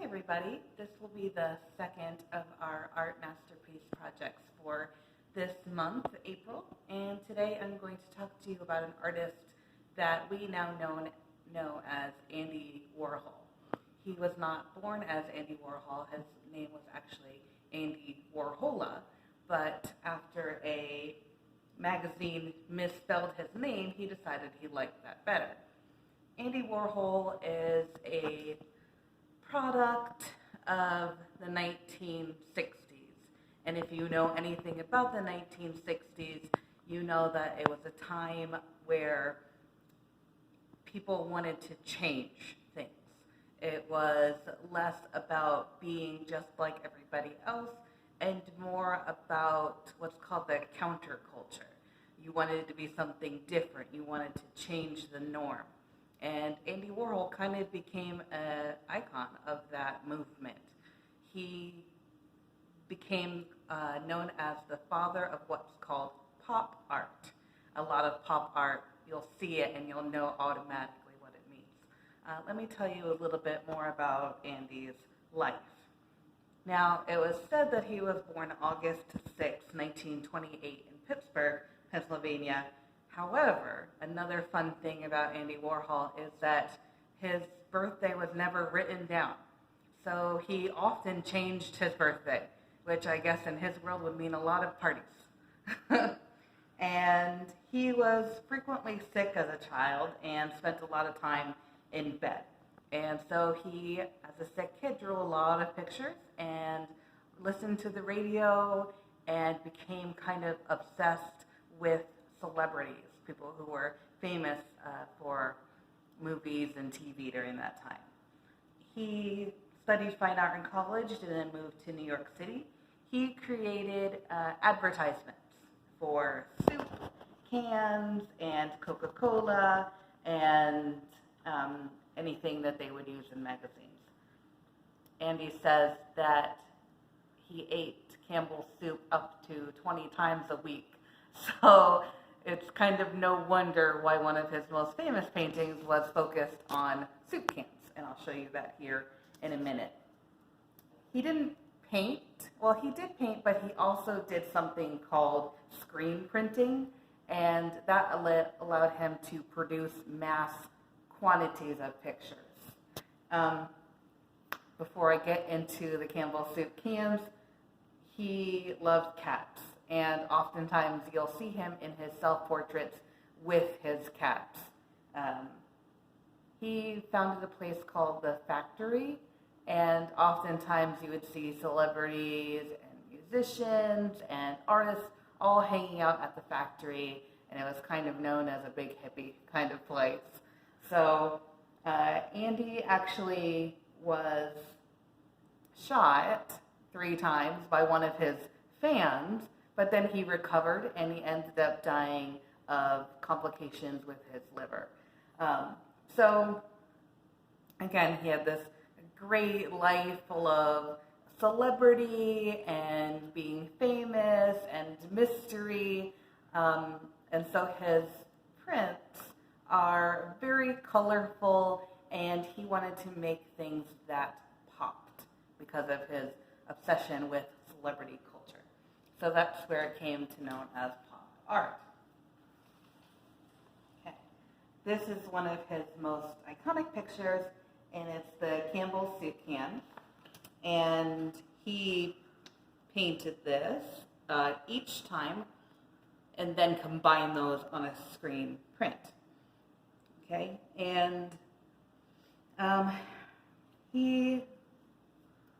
everybody. This will be the second of our art masterpiece projects for this month, April. And today I'm going to talk to you about an artist that we now know as Andy Warhol. He was not born as Andy Warhol. His name was actually Andy Warhola. But after a magazine misspelled his name, he decided he liked that better. Andy Warhol is a product of the 1960s. And if you know anything about the 1960s, you know that it was a time where people wanted to change things. It was less about being just like everybody else and more about what's called the counterculture. You wanted it to be something different. You wanted to change the norm. And Andy Warhol kind of became an icon of that movement. He became known as the father of what's called pop art. A lot of pop art, you'll see it and you'll know automatically what it means. Let me tell you a little bit more about Andy's life. Now, it was said that he was born August 6, 1928 in Pittsburgh, Pennsylvania. However, another fun thing about Andy Warhol is that his birthday was never written down. So he often changed his birthday, which I guess in his world would mean a lot of parties. And he was frequently sick as a child and spent a lot of time in bed. And so he, as a sick kid, drew a lot of pictures and listened to the radio and became kind of obsessed with celebrities, people who were famous for movies and TV during that time. He studied fine art in college and then moved to New York City. He created advertisements for soup cans and Coca-Cola and anything that they would use in magazines. Andy says that he ate Campbell's soup up to 20 times a week. So it's kind of no wonder why one of his most famous paintings was focused on soup cans, and I'll show you that here in a minute. He didn't paint. Well, he did paint, but he also did something called screen printing, and that allowed him to produce mass quantities of pictures. Before I get into the Campbell soup cans, he loved cats. And oftentimes you'll see him in his self-portraits with his cats. He founded a place called The Factory, and oftentimes you would see celebrities and musicians and artists all hanging out at the factory, and it was kind of known as a big hippie kind of place. So Andy actually was shot 3 times by one of his fans, but then he recovered and he ended up dying of complications with his liver. So again, he had this great life full of celebrity and being famous and mystery. And so his prints are very colorful, and he wanted to make things that popped because of his obsession with celebrity culture. So that's where it came to known as pop art. Okay. This is one of his most iconic pictures, and it's the Campbell soup can. And he painted this each time and then combined those on a screen print. Okay, and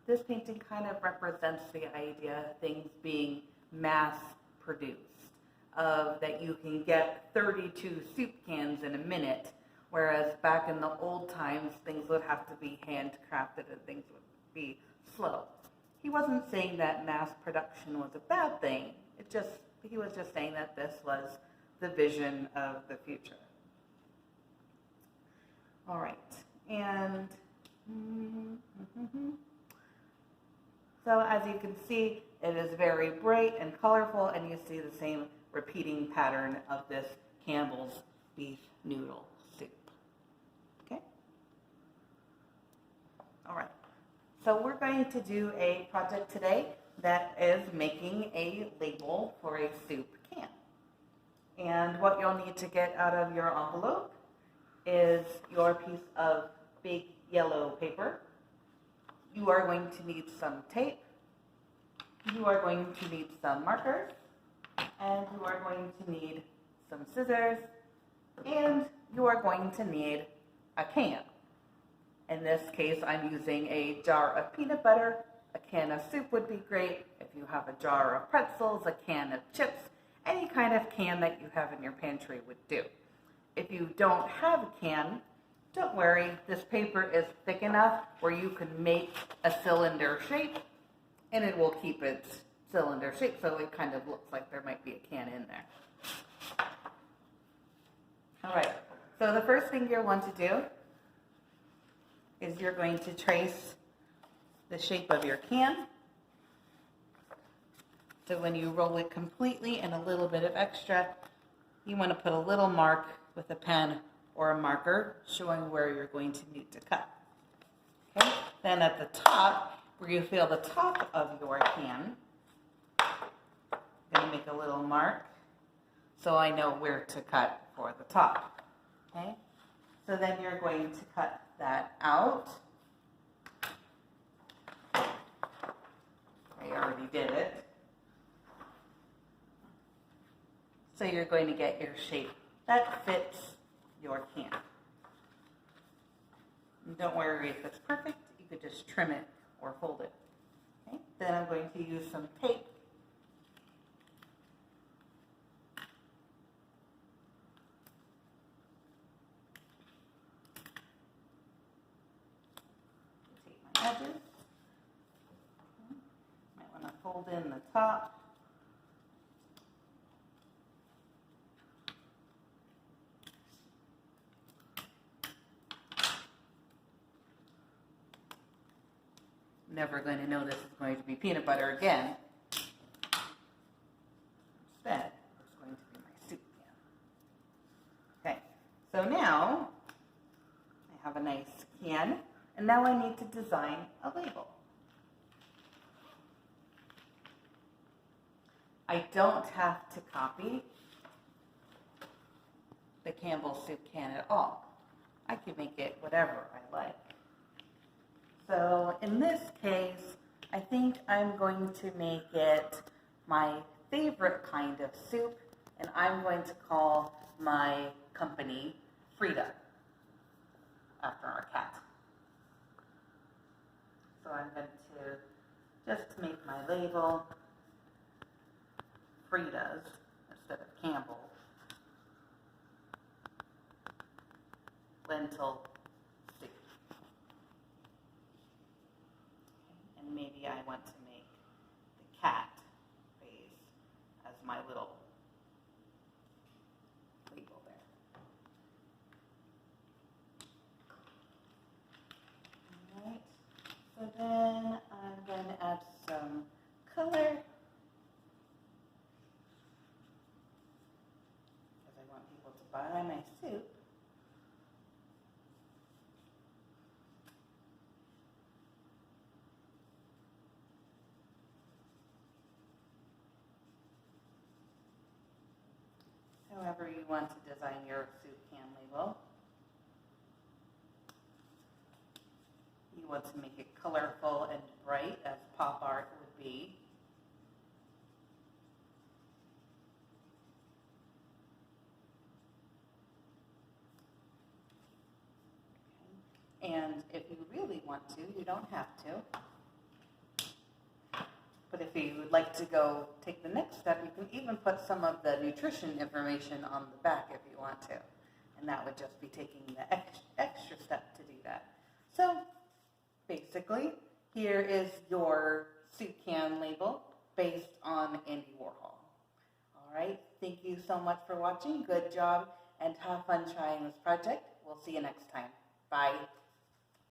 this painting kind of represents the idea of things being mass produced, of that you can get 32 soup cans in a minute, whereas back in the old times, things would have to be handcrafted and things would be slow. He wasn't saying that mass production was a bad thing. He was just saying that this was the vision of the future. All right, and so as you can see, it is very bright and colorful, and you see the same repeating pattern of this Campbell's beef noodle soup. Okay? All right. So we're going to do a project today that is making a label for a soup can. And what you'll need to get out of your envelope is your piece of big yellow paper. You are going to need some tape. You are going to need some markers. And you are going to need some scissors. And you are going to need a can. In this case, I'm using a jar of peanut butter. A can of soup would be great. If you have a jar of pretzels, a can of chips, any kind of can that you have in your pantry would do. If you don't have a can, don't worry. This paper is thick enough where you can make a cylinder shape, and it will keep its cylinder shape so it kind of looks like there might be a can in there. All right, so the first thing you'll want to do is you're going to trace the shape of your can. So when you roll it completely and a little bit of extra, you want to put a little mark with a pen or a marker showing where you're going to need to cut. Okay? Then at the top, where you feel the top of your can, I'm going to make a little mark so I know where to cut for the top. Okay? So then you're going to cut that out. I already did it. So you're going to get your shape that fits your can. And don't worry if it's perfect, you could just trim it or fold it. Okay? Then I'm going to use some tape. Take my edges. Might want to fold in the top. Never going to know this is going to be peanut butter again. Instead, it's going to be my soup can. Okay, so now I have a nice can, and now I need to design a label. I don't have to copy the Campbell soup can at all. I can make it whatever I like. So in this case, I think I'm going to make it my favorite kind of soup, and I'm going to call my company Frida, after our cat. So I'm going to just make my label Frida's instead of Campbell. Lentil soup. And maybe I want to make the cat face as my little label there. Alright, so then I'm going to add some color. Because I want people to buy my soup. However you want to design your soup can label. You want to make it colorful and bright as pop art would be. Okay. And if you really want to, you don't have to. But if you would like to go take the next step, you can even put some of the nutrition information on the back if you want to. And that would just be taking the extra step to do that. So basically, here is your soup can label based on Andy Warhol. All right, thank you so much for watching. Good job, and have fun trying this project. We'll see you next time. Bye.